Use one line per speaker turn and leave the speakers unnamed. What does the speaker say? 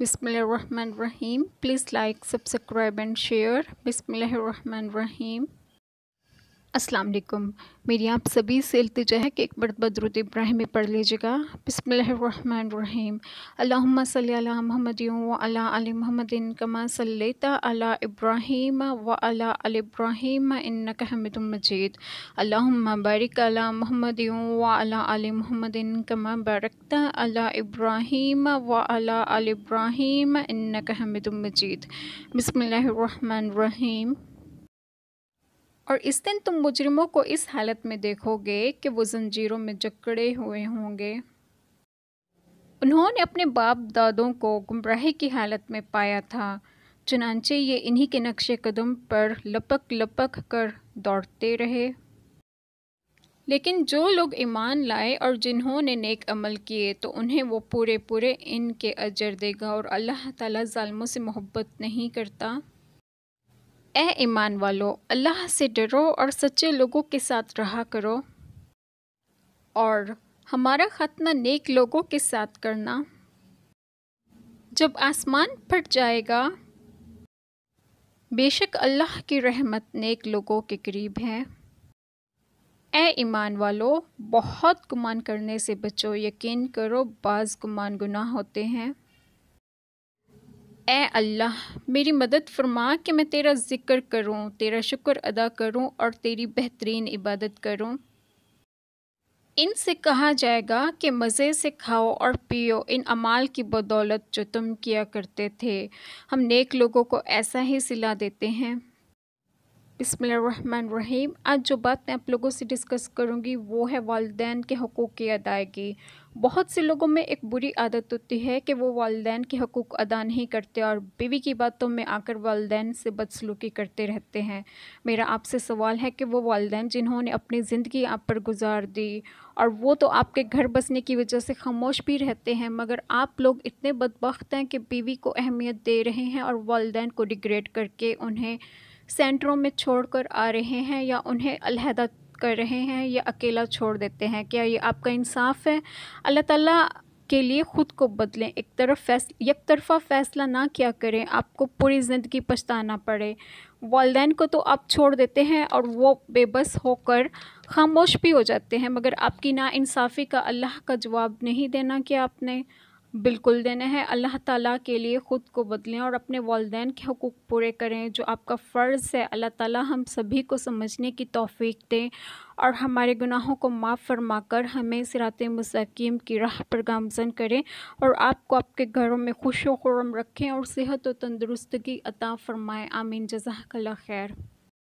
بسم اللہ الرحمن الرحیم. Please like subscribe and share. بسم اللہ الرحمن الرحیم. السلام علیکم. میری آپ سبھی سے التجا ہے کہ ایک مرتبہ درود ابراہیمی پڑھ لیجیے گا. بسم اللہ الرحمن الرحیم. اللہم صلی علی محمد وعلی آل محمد کما صلیت علی ابراہیم وعلی آل ابراہیم انک حمید مجید. اللہم بارک علی محمد وعلی آل محمد کما بارکت علی ابراہیم وعلی آل ابراہیم انک حمید مجید. بسم اللہ الرحمن الرحیم. اور اس دن تم مجرموں کو اس حالت میں دیکھو گے کہ وہ زنجیروں میں جکڑے ہوئے ہوں گے. انہوں نے اپنے باپ دادوں کو گمراہی کی حالت میں پایا تھا، چنانچہ یہ انہی کے نقش قدم پر لپک لپک کر دوڑتے رہے. لیکن جو لوگ ایمان لائے اور جنہوں نے نیک عمل کیے تو انہیں وہ پورے پورے ان کے اجر دے گا، اور اللہ تعالیٰ ظالموں سے محبت نہیں کرتا. اے ایمان والو، اللہ سے ڈرو اور سچے لوگوں کے ساتھ رہا کرو، اور ہمارا خاتمہ نیک لوگوں کے ساتھ کرنا. جب آسمان پھٹ جائے گا، بے شک اللہ کی رحمت نیک لوگوں کے قریب ہے. اے ایمان والو، بہت گمان کرنے سے بچو، یقین کرو بعض گمان گناہ ہوتے ہیں. اے اللہ، میری مدد فرما کہ میں تیرا ذکر کروں، تیرا شکر ادا کروں اور تیری بہترین عبادت کروں. ان سے کہا جائے گا کہ مزے سے کھاؤ اور پیو ان اعمال کی بدولت جو تم کیا کرتے تھے، ہم نیک لوگوں کو ایسا ہی صلہ دیتے ہیں. بسم اللہ الرحمن الرحیم. آج جو بات میں آپ لوگوں سے ڈسکس کروں گی وہ ہے والدین کے حقوق کی ادائیگی. بہت سے لوگوں میں ایک بری عادت ہوتی ہے کہ وہ والدین کے حقوق ادا نہیں کرتے اور بیوی کی باتوں میں آ کر والدین سے بدسلوکی کرتے رہتے ہیں. میرا آپ سے سوال ہے کہ وہ والدین جنہوں نے اپنی زندگی آپ پر گزار دی اور وہ تو آپ کے گھر بسنے کی وجہ سے خاموش بھی رہتے ہیں، مگر آپ لوگ اتنے بدبخت ہیں کہ بیوی کو اہمیت دے رہے ہیں اور والدین کو ڈیگریڈ کر کے انہیں سینٹروں میں چھوڑ کر آ رہے ہیں، یا انہیں علیحدہ کر رہے ہیں، یا اکیلا چھوڑ دیتے ہیں. کیا یہ آپ کا انصاف ہے؟ اللہ تعالیٰ کے لیے خود کو بدلیں. یک طرفہ فیصلہ نہ کیا کریں، آپ کو پوری زندگی پچھتانا پڑے. والدین کو تو آپ چھوڑ دیتے ہیں اور وہ بے بس ہو کر خاموش بھی ہو جاتے ہیں، مگر آپ کی ناانصافی کا اللہ کا جواب نہیں دینا کہ آپ نے بالکل دینا ہے. اللہ تعالیٰ کے لیے خود کو بدلیں اور اپنے والدین کے حقوق پورے کریں جو آپ کا فرض ہے. اللہ تعالیٰ ہم سبھی کو سمجھنے کی توفیق دیں اور ہمارے گناہوں کو معاف فرما کر ہمیں صراط مستقیم کی راہ پر گامزن کریں، اور آپ کو آپ کے گھروں میں خوش و خرم رکھیں اور صحت و تندرستگی عطا فرمائیں. آمین. جزاک اللہ خیر.